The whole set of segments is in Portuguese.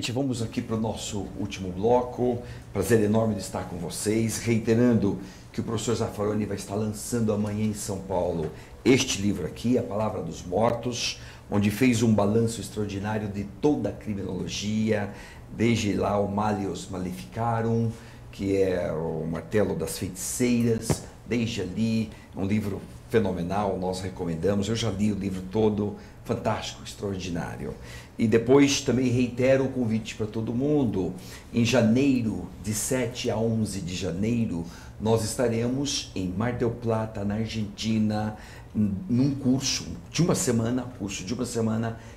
Gente, vamos aqui para o nosso último bloco. Prazer enorme de estar com vocês, reiterando que o professor Zaffaroni vai estar lançando amanhã em São Paulo este livro aqui, A Palavra dos Mortos, onde fez um balanço extraordinário de toda a criminologia, desde lá o Malleus Maleficarum, que é o martelo das feiticeiras, desde ali, um livro fenomenal, nós recomendamos, eu já li o livro todo, fantástico, extraordinário. E depois também reitero o convite para todo mundo, em janeiro, de 7 a 11 de janeiro, nós estaremos em Mar del Plata, na Argentina, num curso de uma semana,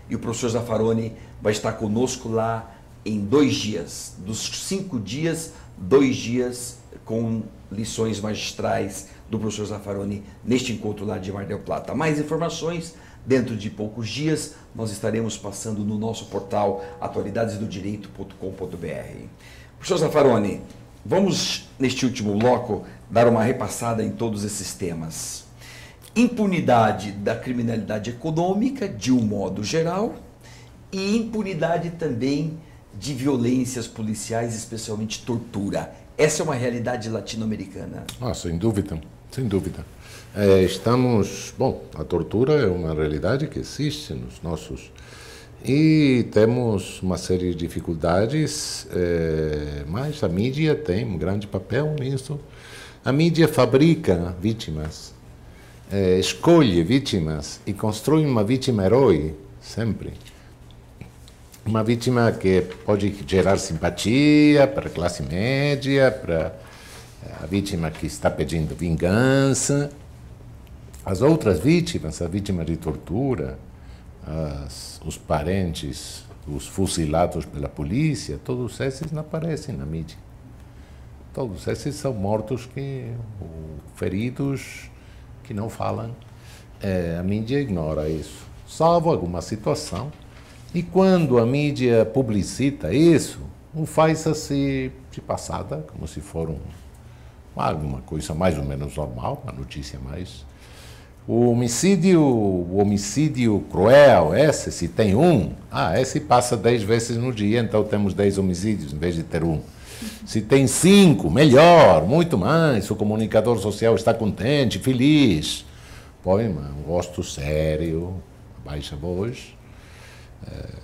e o professor Zaffaroni vai estar conosco lá em 2 dias, dos 5 dias, 2 dias com lições magistrais do professor Zaffaroni neste encontro lá de Mar del Plata. Mais informações, dentro de poucos dias, nós estaremos passando no nosso portal atualidadesdodireito.com.br. Professor Zaffaroni, vamos, neste último bloco, dar uma repassada em todos esses temas. Impunidade da criminalidade econômica, de um modo geral, e impunidade também de violências policiais, especialmente tortura. Essa é uma realidade latino-americana. Sem dúvida, sem dúvida. Bom, a tortura é uma realidade que existe nos nossos... E temos uma série de dificuldades, mas a mídia tem um grande papel nisso. A mídia fabrica vítimas, escolhe vítimas e constrói uma vítima herói, sempre. Uma vítima que pode gerar simpatia para a classe média, para a vítima que está pedindo vingança. As outras vítimas, a vítima de tortura, os parentes, os fuzilados pela polícia, todos esses não aparecem na mídia. Todos esses são mortos, feridos, que não falam. A mídia ignora isso, salvo alguma situação. E quando a mídia publicita isso, o faz assim de passada, como se for alguma coisa mais ou menos normal, uma notícia mais... O homicídio cruel, se tem esse passa 10 vezes no dia, então temos 10 homicídios em vez de ter um. Se tem 5, melhor, muito mais, o comunicador social está contente, feliz. Põe um rosto sério, baixa voz,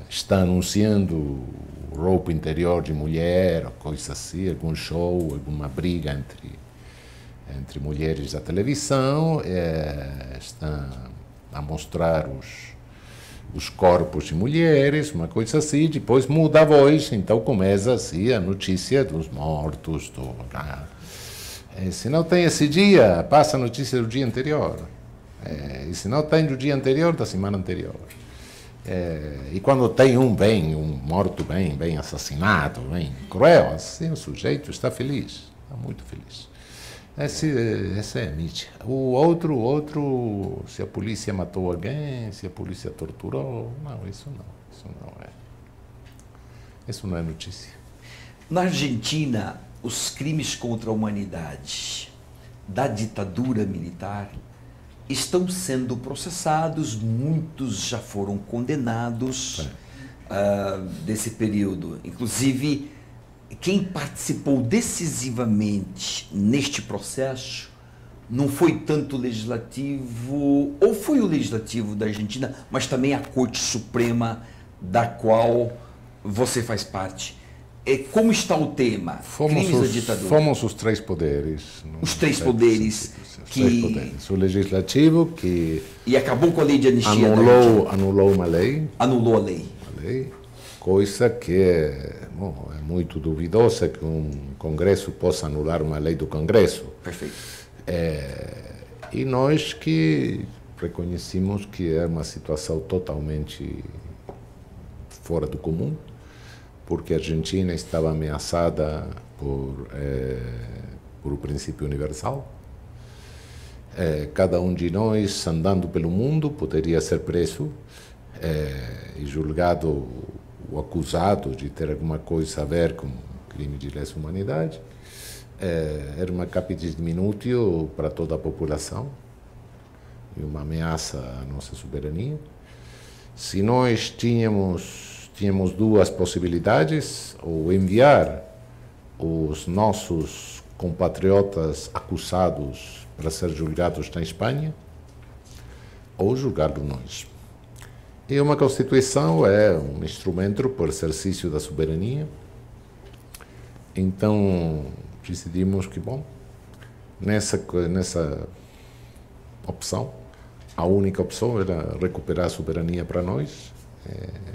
está anunciando roupa interior de mulher, coisa assim, algum show, alguma briga entre mulheres da televisão, está a mostrar os corpos de mulheres, uma coisa assim, depois muda a voz, então começa assim a notícia dos mortos. Se não tem esse dia, passa a notícia do dia anterior. E se não tem do dia anterior, da semana anterior. E quando tem um morto bem assassinado, bem cruel, assim o sujeito está feliz, está muito feliz. Essa é a mídia. O outro, se a polícia matou alguém, se a polícia torturou, isso não é notícia. Na Argentina, os crimes contra a humanidade da ditadura militar estão sendo processados, muitos já foram condenados desse período. Inclusive, quem participou decisivamente neste processo não foi tanto o legislativo, ou foi o legislativo da Argentina, mas também a Corte Suprema, da qual você faz parte. Como está o tema? Crimes da ditadura. Fomos os 3 poderes. Os 3 poderes. O legislativo que... E acabou com a lei de anistia. Anulou uma lei. Anulou a lei. Coisa que é muito duvidosa que um Congresso possa anular uma lei do Congresso. Perfeito. E nós que reconhecemos que é uma situação totalmente fora do comum, porque a Argentina estava ameaçada por o princípio universal. Cada um de nós, andando pelo mundo, poderia ser preso e julgado ou acusado de ter alguma coisa a ver com crime de lesa humanidade. Era uma capite inútil para toda a população e uma ameaça à nossa soberania. Se nós tínhamos duas possibilidades: ou enviar os nossos compatriotas acusados para ser julgados na Espanha, ou julgá-los nós. E uma Constituição é um instrumento para o exercício da soberania. Então, decidimos que, bom, nessa opção, a única opção era recuperar a soberania para nós.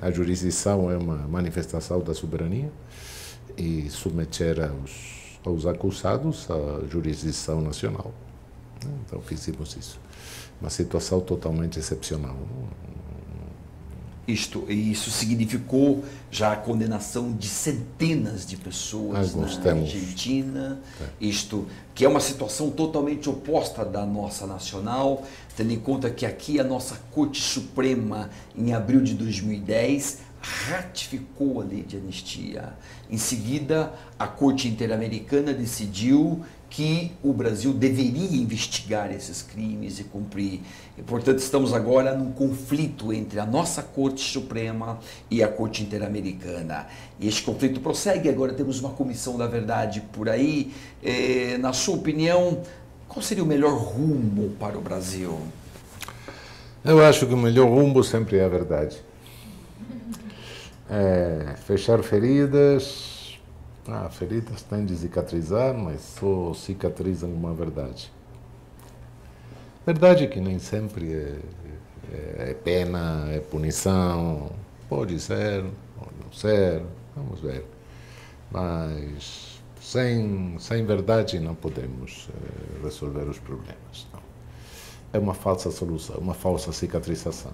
A jurisdição é uma manifestação da soberania e submeter aos acusados à jurisdição nacional. Então, fizemos isso. Uma situação totalmente excepcional. Isso significou já a condenação de centenas de pessoas na Argentina, isto que é uma situação totalmente oposta da nossa nacional, tendo em conta que aqui a nossa Corte Suprema, em abril de 2010, ratificou a lei de anistia. Em seguida, a Corte Interamericana decidiu que o Brasil deveria investigar esses crimes e cumprir. E, portanto, estamos agora num conflito entre a nossa Corte Suprema e a Corte Interamericana. E este conflito prossegue, agora temos uma comissão da verdade por aí. Na sua opinião, qual seria o melhor rumo para o Brasil? Eu acho que o melhor rumo sempre é a verdade. Fechar feridas. Feridas têm de cicatrizar, mas só cicatrizam uma verdade. Verdade que nem sempre é pena, é punição. Pode ser, pode não ser, vamos ver. Mas sem verdade não podemos resolver os problemas. Não. É uma falsa solução, uma falsa cicatrização.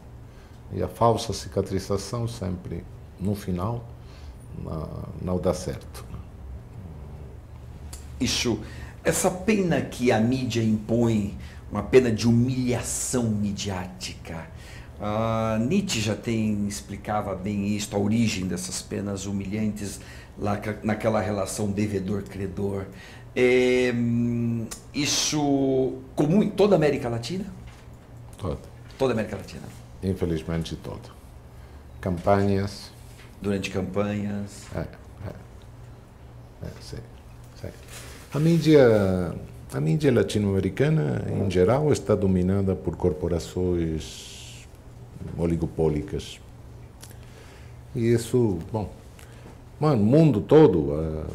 E a falsa cicatrização sempre, no final, não dá certo. Essa pena que a mídia impõe, uma pena de humilhação midiática, Nietzsche já explicava bem isso, a origem dessas penas humilhantes, lá naquela relação devedor-credor. Isso comum em toda a América Latina? Toda a América Latina. Infelizmente toda. Campanhas. Durante campanhas. Sim. A mídia latino-americana, em geral, está dominada por corporações oligopólicas. E isso, no mundo todo,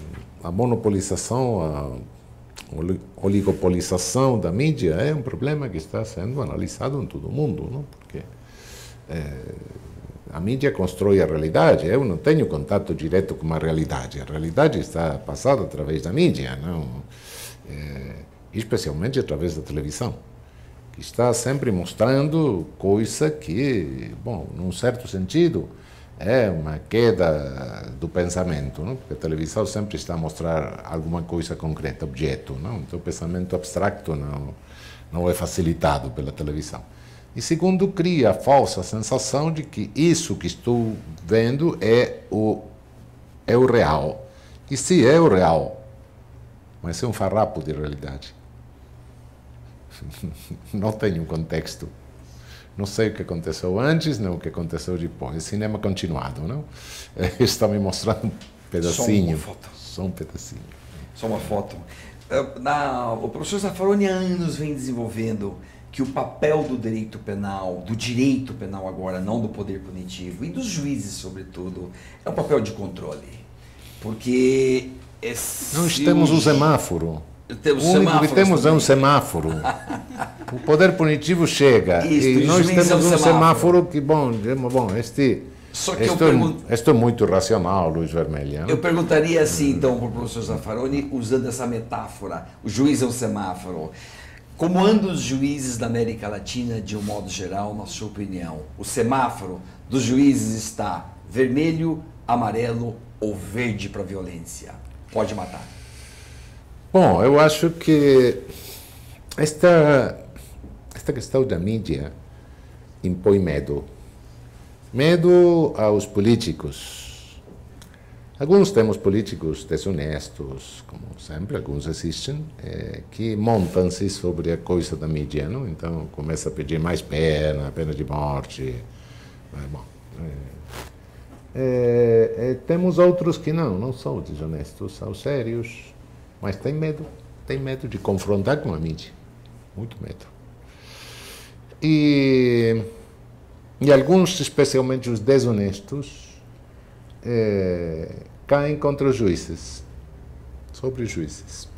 a monopolização, a oligopolização da mídia é um problema que está sendo analisado em todo o mundo, não? Porque a mídia constrói a realidade. Eu não tenho contato direto com a realidade. A realidade está passada através da mídia, não? Especialmente através da televisão, que está sempre mostrando coisa que, num certo sentido, é uma queda do pensamento, não? Porque a televisão sempre está a mostrar alguma coisa concreta, objeto, não? Então o pensamento abstracto não é facilitado pela televisão. E segundo, cria a falsa sensação de que isso que estou vendo é o real. E se é o real, mas é um farrapo de realidade. Não tenho um contexto. Não sei o que aconteceu antes, nem o que aconteceu depois. Cinema continuado, não? Está me mostrando um pedacinho. Só um pedacinho. Só uma foto. O professor Zaffaroni há anos vem desenvolvendo que o papel do direito penal agora, não do poder punitivo, e dos juízes, sobretudo, é um papel de controle. Porque... Nós temos o semáforo. O único que temos é um semáforo. O poder punitivo chega. E nós temos um semáforo que, Isto é muito racional, Luiz Vermelha. Eu perguntaria assim, então, para o professor Zaffaroni, usando essa metáfora, o juiz é um semáforo. Como andam os juízes da América Latina, de um modo geral, na sua opinião? O semáforo dos juízes está vermelho, amarelo ou verde para violência? Pode matar. Bom, eu acho que esta questão da mídia impõe medo. Medo aos políticos. Alguns temos políticos desonestos, como sempre, alguns existem, que montam-se sobre a coisa da mídia, não? Então começa a pedir mais pena de morte. Temos outros que não são desonestos, são sérios, mas têm medo de confrontar com a mídia, muito medo. E alguns, especialmente os desonestos, caem contra os juízes, sobre os juízes.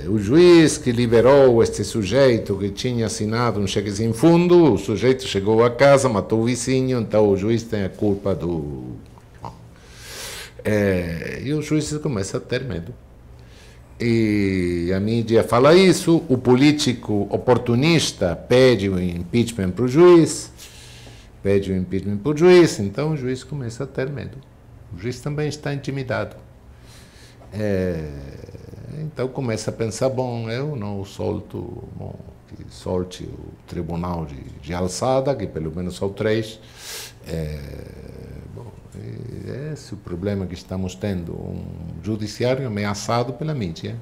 O juiz que liberou este sujeito que tinha assinado um cheque sem fundo, o sujeito chegou a casa, matou o vizinho, então o juiz tem a culpa do... e os juízes começam a ter medo. E a mídia fala isso, o político oportunista pede o impeachment para o juiz, então o juiz começa a ter medo. O juiz também está intimidado. Então começa a pensar, bom, eu não solto, que solte o tribunal de alçada, que pelo menos são 3. Esse é o problema que estamos tendo, um judiciário ameaçado pela mídia.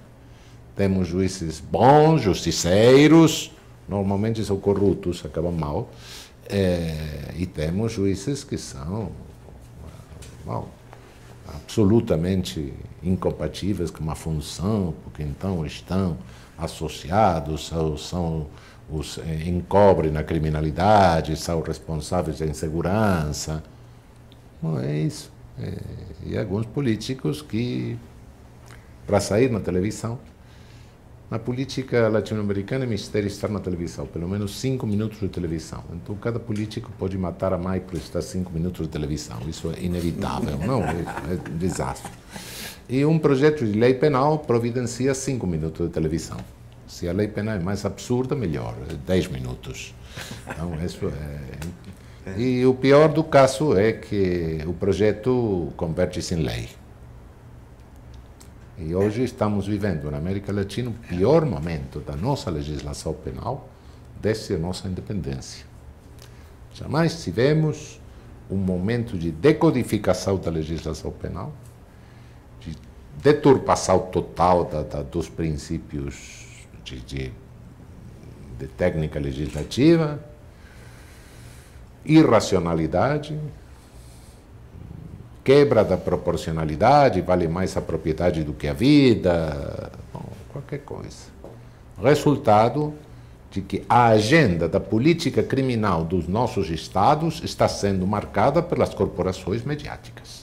Temos juízes bons, justiceiros, normalmente são corruptos, acabam mal, e temos juízes que são absolutamente incompatíveis com uma função, porque então estão associados, encobrem na criminalidade, são responsáveis da insegurança. Bom, é isso. E alguns políticos que, para sair na televisão, na política latino-americana é mistério estar na televisão, pelo menos 5 minutos de televisão. Então, cada político pode matar a mãe por estar 5 minutos de televisão. Isso é inevitável, não? É um desastre. E um projeto de lei penal providencia 5 minutos de televisão. Se a lei penal é mais absurda, melhor, 10 minutos. Então, isso E o pior do caso é que o projeto converte-se em lei. E hoje estamos vivendo na América Latina o pior momento da nossa legislação penal desde a nossa independência. Jamais tivemos um momento de decodificação da legislação penal, de deturpação total dos princípios de técnica legislativa, irracionalidade, quebra da proporcionalidade, vale mais a propriedade do que a vida, bom, qualquer coisa. Resultado de que a agenda da política criminal dos nossos estados está sendo marcada pelas corporações mediáticas.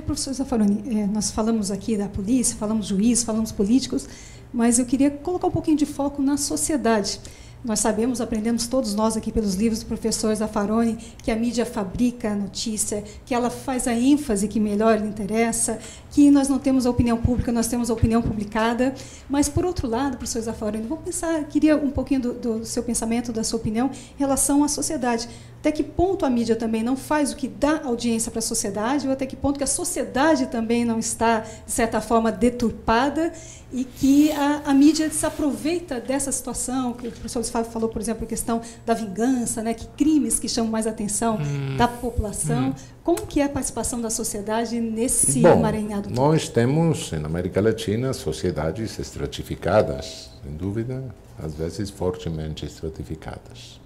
Professor Zaffaroni, nós falamos aqui da polícia, falamos juiz, falamos políticos, mas eu queria colocar um pouquinho de foco na sociedade. Nós sabemos, aprendemos todos nós aqui pelos livros do professor Zaffaroni, que a mídia fabrica a notícia, que ela faz a ênfase que melhor lhe interessa, que nós não temos a opinião pública, nós temos a opinião publicada. Mas, por outro lado, professor Zaffaroni, vou pensar, queria um pouquinho do seu pensamento, da sua opinião, em relação à sociedade. Até que ponto a mídia também não faz o que dá audiência para a sociedade, ou até que ponto que a sociedade também não está, de certa forma, deturpada, e que a mídia se aproveita dessa situação, que o professor falou, por exemplo, a questão da vingança, né, que crimes que chamam mais a atenção da população. Como que é a participação da sociedade nesse emaranhado? Nós temos, na América Latina, sociedades estratificadas, sem dúvida, às vezes fortemente estratificadas.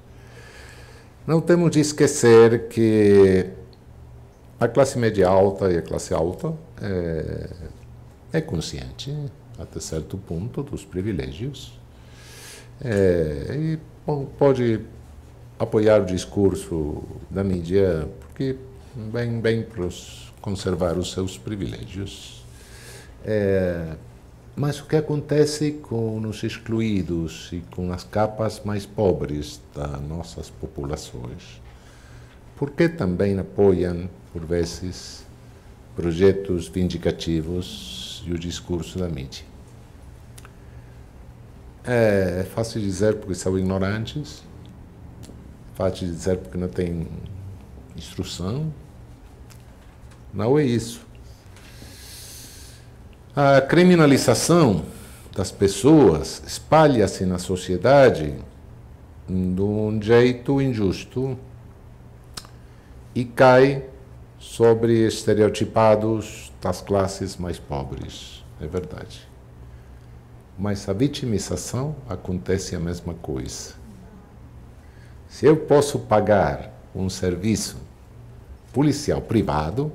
Não temos de esquecer que a classe média alta e a classe alta é consciente, até certo ponto, dos privilégios. E pode apoiar o discurso da mídia, porque vem para conservar os seus privilégios. Mas o que acontece com os excluídos e com as capas mais pobres das nossas populações? Por que também apoiam, por vezes, projetos vindicativos e o discurso da mídia? É fácil dizer porque são ignorantes, fácil dizer porque não têm instrução. Não é isso. A criminalização das pessoas espalha-se na sociedade de um jeito injusto e cai sobre estereotipados das classes mais pobres. É verdade. Mas a vitimização acontece a mesma coisa. Se eu posso pagar um serviço policial privado,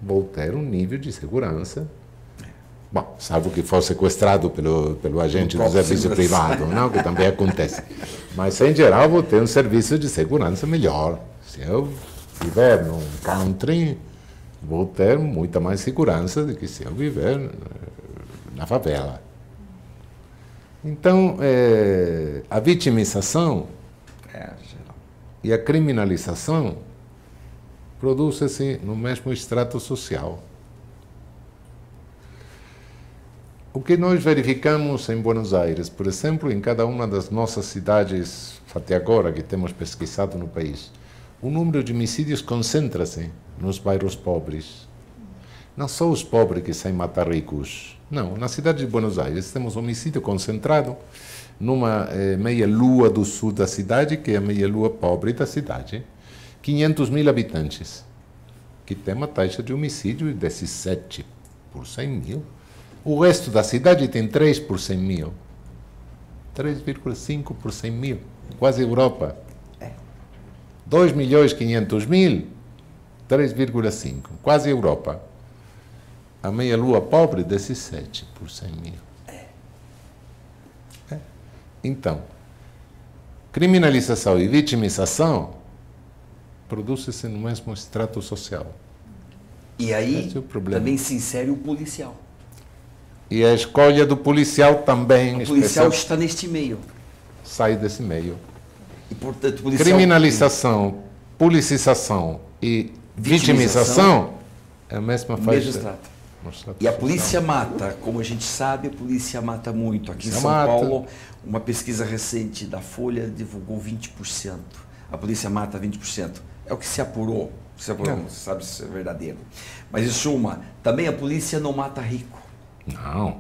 vou ter um nível de segurança. Bom, salvo que for sequestrado pelo agente do serviço privado, não? Que também acontece. Mas, em geral, vou ter um serviço de segurança melhor. Se eu viver num country, vou ter muita mais segurança do que se eu viver na favela. Então, a vitimização e a criminalização produzem-se no mesmo extrato social. O que nós verificamos em Buenos Aires, por exemplo, em cada uma das nossas cidades, até agora que temos pesquisado no país, o número de homicídios concentra-se nos bairros pobres. Não são os pobres que saem matar ricos. Não, na cidade de Buenos Aires temos homicídio concentrado numa meia-lua do sul da cidade, que é a meia-lua pobre da cidade. 500 mil habitantes, que tem uma taxa de homicídio de 17 por 100 mil. O resto da cidade tem 3 por 100 mil. 3,5 por 100 mil. Quase Europa. 2.500.000, 3,5. Quase Europa. A meia-lua pobre, 17 por 100 mil. Então, criminalização e vitimização produzem-se no mesmo extrato social. E aí também se insere o policial. E a escolha do policial também. O policial está neste meio. Sai desse meio. E, portanto, o policial... Criminalização, policização e vitimização é a mesma faixa. Extrato. E a polícia mata, como a gente sabe, a polícia mata muito. Aqui em São Paulo, uma pesquisa recente da Folha divulgou 20%. A polícia mata 20%. É o que se apurou. Não se sabe se é verdadeiro. Mas, em suma, também a polícia não mata rico. Não.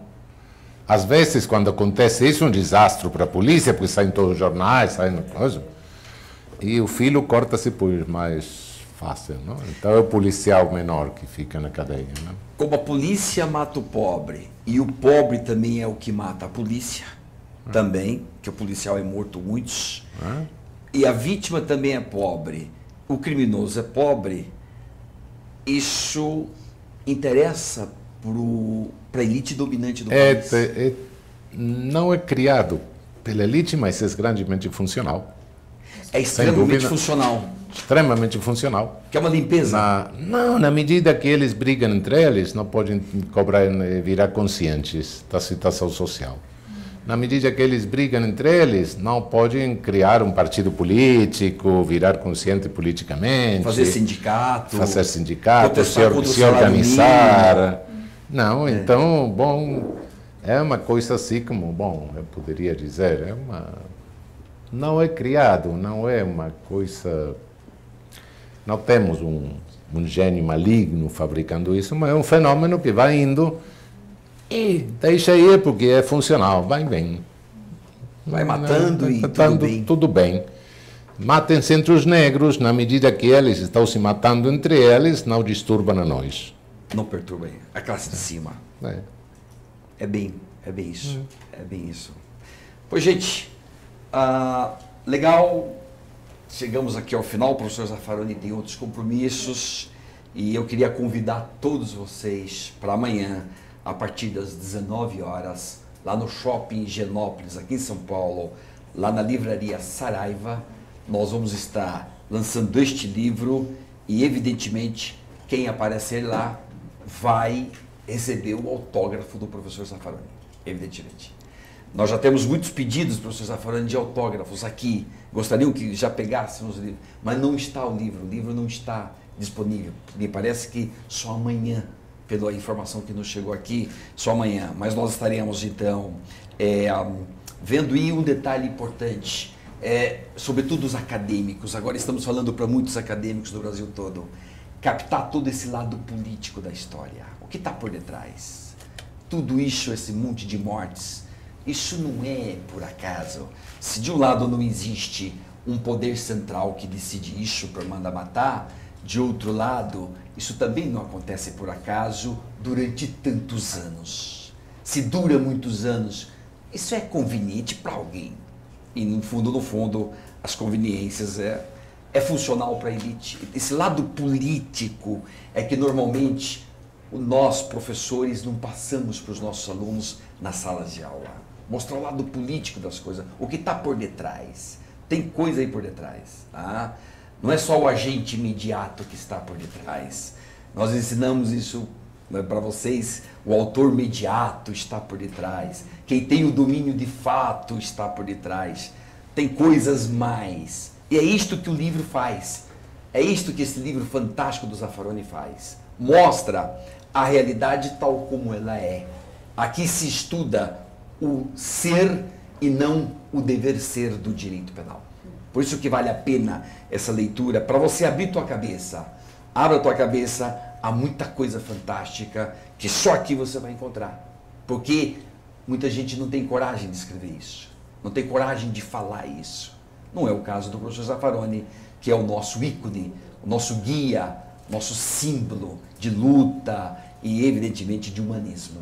Às vezes, quando acontece isso, é um desastre para a polícia, porque saem todos os jornais, saem coisa, e o filo corta-se por mais fácil, não? Então é o policial menor que fica na cadeia, não? Como a polícia mata o pobre, e o pobre também é o que mata a polícia, também, que o policial é morto muitos, e a vítima também é pobre, o criminoso é pobre, isso interessa para a elite dominante do país. Não é criado pela elite, mas é grandemente funcional. É extremamente funcional. Extremamente funcional. Que é uma limpeza? Na medida que eles brigam entre eles, não podem cobrar, virar conscientes da situação social. Na medida que eles brigam entre eles, não podem criar um partido político, virar consciente politicamente. Fazer sindicato. Se organizar. Não, então, bom, é uma coisa assim como, bom, eu poderia dizer, não é criado, não é uma coisa, não temos um gênio maligno fabricando isso, mas é um fenômeno que vai indo e deixa ir porque é funcional, vai bem. Vai matando e tudo bem. Matem-se entre os negros, na medida que eles estão se matando entre eles, não disturbam a nós. Não perturba aí. A classe de cima. É bem isso. É bem isso. Pois, gente, legal. Chegamos aqui ao final. O professor Zaffaroni tem outros compromissos. E eu queria convidar todos vocês para amanhã, a partir das 19 horas, lá no Shopping Higienópolis, aqui em São Paulo, lá na Livraria Saraiva, nós vamos estar lançando este livro e, evidentemente, quem aparecer lá vai receber o autógrafo do professor Zaffaroni, evidentemente. Nós já temos muitos pedidos, professor Zaffaroni, de autógrafos aqui. Gostariam que já pegássemos o livro, mas não está o livro não está disponível. Me parece que só amanhã, pela informação que nos chegou aqui, só amanhã. Mas nós estaremos, então, vendo aí um detalhe importante, sobretudo os acadêmicos. Agora estamos falando para muitos acadêmicos do Brasil todo. Captar todo esse lado político da história. O que está por detrás? Tudo isso, esse monte de mortes, isso não é por acaso. Se de um lado não existe um poder central que decide isso para mandar matar, de outro lado, isso também não acontece por acaso durante tantos anos. Se dura muitos anos, isso é conveniente para alguém. E no fundo, as conveniências é funcional para a elite. Esse lado político é que normalmente nós, professores, não passamos para os nossos alunos nas salas de aula. Mostrar o lado político das coisas, o que está por detrás. Tem coisa aí por detrás. Tá? Não é só o agente imediato que está por detrás. Nós ensinamos isso para vocês, o autor imediato está por detrás. Quem tem o domínio de fato está por detrás. Tem coisas mais. E é isto que o livro faz. É isto que esse livro fantástico do Zaffaroni faz. Mostra a realidade tal como ela é. Aqui se estuda o ser e não o dever ser do direito penal. Por isso que vale a pena essa leitura, para você abrir tua cabeça. Abra tua cabeça, há muita coisa fantástica que só aqui você vai encontrar. Porque muita gente não tem coragem de escrever isso. Não tem coragem de falar isso. Não é o caso do professor Zaffaroni, que é o nosso ícone, o nosso guia, nosso símbolo de luta e, evidentemente, de humanismo.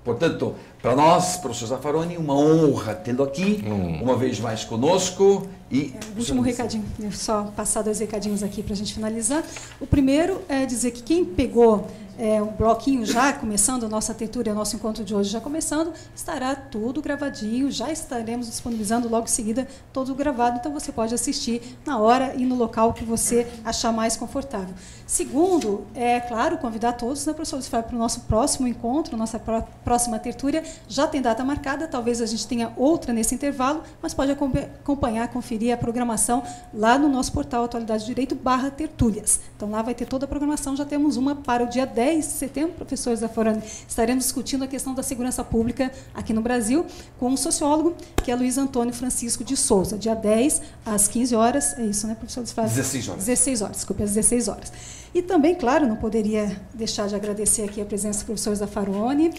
Portanto, para nós, professor Zaffaroni, uma honra tê-lo aqui, uma vez mais conosco. E último recadinho, só passar 2 recadinhos aqui para a gente finalizar. O primeiro é dizer que quem pegou um bloquinho já começando, a nossa tertúlia, o nosso encontro de hoje já começando, estará tudo gravadinho, já estaremos disponibilizando logo em seguida todo gravado, então você pode assistir na hora e no local que você achar mais confortável. Segundo, é claro, convidar todos, né, professor, para o nosso próximo encontro, nossa próxima tertúlia, já tem data marcada, talvez a gente tenha outra nesse intervalo, mas pode acompanhar, conferir a programação lá no nosso portal Atualidade do Direito /tertúlias. Então lá vai ter toda a programação, já temos uma para o dia 10 de setembro, professor Zaffaroni, estaremos discutindo a questão da segurança pública aqui no Brasil com um sociólogo, que é Luiz Antônio Francisco de Souza, dia 10 às 15 horas, é isso, né, professor? 16 horas. 16 horas, desculpe, às 16 horas. E também, claro, não poderia deixar de agradecer aqui a presença do professor Zaffaroni,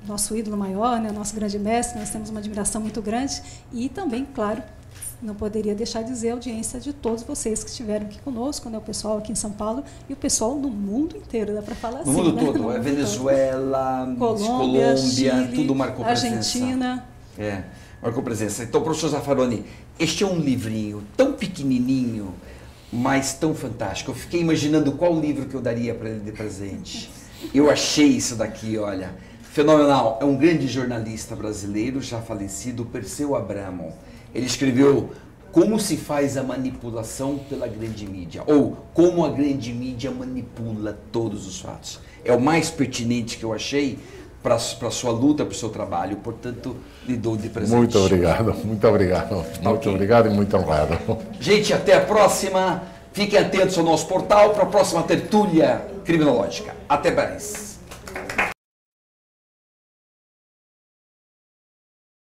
nosso ídolo maior, né, nosso grande mestre, nós temos uma admiração muito grande e também, claro, não poderia deixar de dizer a audiência de todos vocês que estiveram aqui conosco, né, o pessoal aqui em São Paulo e o pessoal no mundo inteiro, dá para falar assim. No mundo né? todo, no mundo Venezuela, todo. Colômbia, Chile, tudo marcou presença. Argentina. Marcou presença. Então, professor Zaffaroni, este é um livrinho tão pequenininho, mas tão fantástico. Eu fiquei imaginando qual livro que eu daria para ele de presente. Eu achei isso daqui, olha, fenomenal. É um grande jornalista brasileiro, já falecido, Perseu Abramo. Ele escreveu Como se faz a manipulação pela grande mídia, ou Como a grande mídia manipula todos os fatos. É o mais pertinente que eu achei para a sua luta, para o seu trabalho. Portanto, lhe dou de presente. Muito obrigado, muito obrigado. Muito obrigado e muito honrado. Gente, até a próxima. Fiquem atentos ao nosso portal para a próxima tertúlia criminológica. Até mais.